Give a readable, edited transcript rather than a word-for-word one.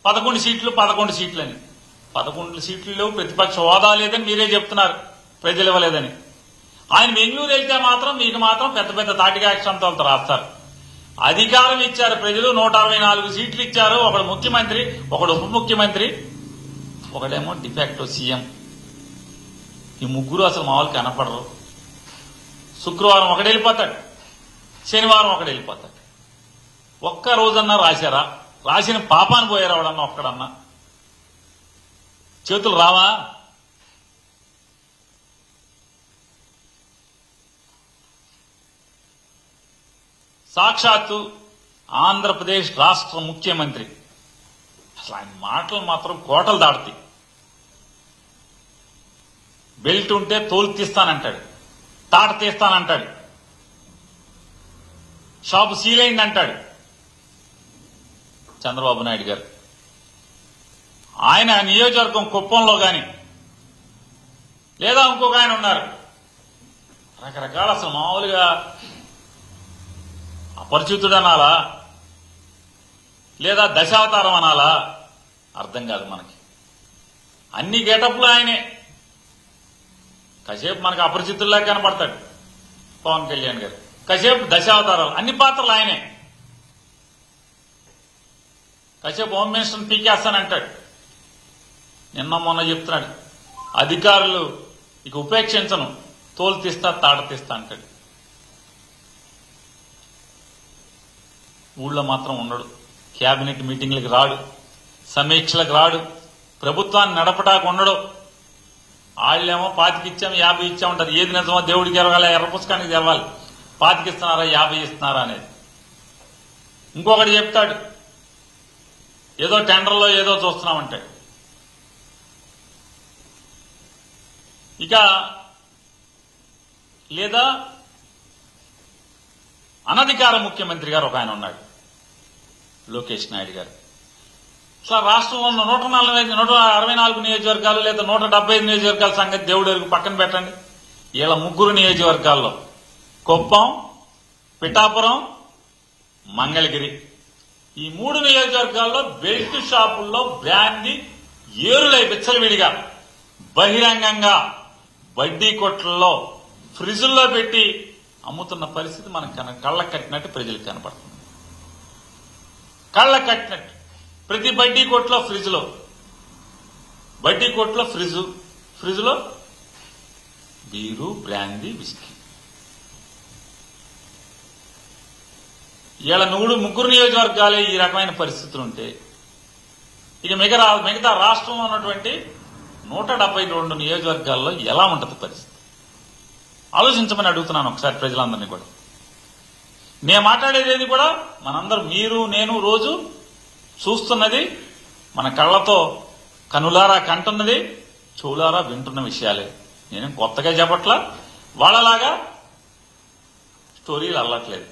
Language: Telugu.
11 సీట్లు 11 సీట్లని 11 సీట్లు లేవు, ప్రతిపక్ష హోదా లేదని మీరే చెప్తున్నారు, ప్రజలు ఇవ్వలేదని. ఆయన బెంగళూరు వెళ్తే మాత్రం మీకు మాత్రం పెద్ద పెద్ద తాటిగా అక్షంతాలతో రాస్తారు. అధికారం ఇచ్చారు ప్రజలు, 164 సీట్లు ఇచ్చారు. ఒకడు ముఖ్యమంత్రి, ఒకడు ఉప ముఖ్యమంత్రి, ఒకడేమో డిఫాక్టో సీఎం. ఈ ముగ్గురు అసలు మామూలు కనపడరు. శుక్రవారం ఒకడు వెళ్ళిపోతాడు, శనివారం ఒకడు వెళ్ళిపోతాడు. ఒక్క రోజన్నా రాశారా? రాసిన పాపాన్ని పోయారు ఎవడన్నా ఒక్కడన్నా? చేతులు రావా? సాక్షాత్తు ఆంధ్రప్రదేశ్ రాష్ట్ర ముఖ్యమంత్రి అసలు ఆయన మాటలు మాత్రం కోటలు దాడుతాయి. బెల్ట్ ఉంటే తోలు తీస్తానంటాడు, తాట తీస్తానంటాడు, షాపు సీల్ అయింది అంటాడు చంద్రబాబు నాయుడు గారు. ఆయన నియోజకవర్గం కుప్పంలో గాని లేదా ఇంకొక ఆయన ఉన్నారు, రకరకాల అసలు మామూలుగా అపరిచితుడు అనాలా లేదా దశావతారం అనాలా అర్థం కాదు మనకి. అన్ని గెటప్లు ఆయనే. కాసేపు మనకు అపరిచితుల్లా కనపడతాడు పవన్ కళ్యాణ్ గారు, కాసేపు దశావతారాలు, అన్ని పాత్రలు ఆయనే. కాసేపు హోమ్ మినిస్టర్ని పీకేస్తానంటాడు, నిన్న మొన్న చెప్తున్నాడు అధికారులు ఇక ఉపేక్షించను, తోలు తీస్తా తాట తీస్తా అంటాడు. ఊళ్ళో మాత్రం ఉండడు, కేబినెట్ మీటింగ్లకు రాడు, సమీక్షలకు రాడు, ప్రభుత్వాన్ని నడపటానికి ఉండడు. వాళ్ళేమో 25 ఇచ్చాము 50 ఇచ్చామంటారు. ఏది నిజమో దేవుడికి ఎరగాలి, ఎర్ర పుస్తకానికి తెరవాలి, 25 ఇస్తున్నారా 50 ఇస్తున్నారా అనేది. ఇంకొకటి చెప్తాడు ఏదో టెండర్లో ఏదో చూస్తున్నామంటాడు. ఇక లేదా అనధికార ముఖ్యమంత్రి గారు ఒక ఆయన ఉన్నాడు, లోకేష్ నాయుడు గారు. అసలు రాష్ట్రంలో 164 నియోజకవర్గాలు లేదా 175 నియోజకవర్గాల సంగతి దేవుడు పక్కన పెట్టండి. వీళ్ళ ముగ్గురు నియోజకవర్గాల్లో కుప్పం, పిఠాపురం, మంగళగిరి, ఈ 3 నియోజకవర్గాల్లో బెల్ట్ షాపుల్లో బ్రాందీ ఏరులై విచ్చలవిడిగా బహిరంగంగా వడ్డీ కొట్లలో ఫ్రిడ్జ్ల్లో పెట్టి అమ్ముతున్న పరిస్థితి మనకు కళ్ళకు కట్టినట్టు ప్రజలకు కనపడుతుంది. కళ్ళకు కట్టినట్టు ప్రతి బడ్డీ కొట్లో ఫ్రిడ్జ్లో, బడ్డీ కొట్లో ఫ్రిడ్జ్లో బీరు, బ్రాందీ, విస్కీ. ఇలా ముగ్గురు నియోజకవర్గాలే ఈ రకమైన పరిస్థితులు ఉంటే ఇక మిగతా రాష్ట్రంలో ఉన్నటువంటి 172 నియోజకవర్గాల్లో ఎలా ఉంటుంది పరిస్థితి? ఆలోచించమని అడుగుతున్నాను ఒకసారి ప్రజలందరినీ కూడా. నేను మాట్లాడేది కూడా మనందరూ, మీరు నేను రోజు చూస్తున్నది, మన కళ్ళతో కనులారా కంటున్నది, చెవులారా వింటున్న విషయాలే. నేను కొత్తగా చెప్పట్లా, వాళ్ళలాగా స్టోరీలు అల్లట్లేదు.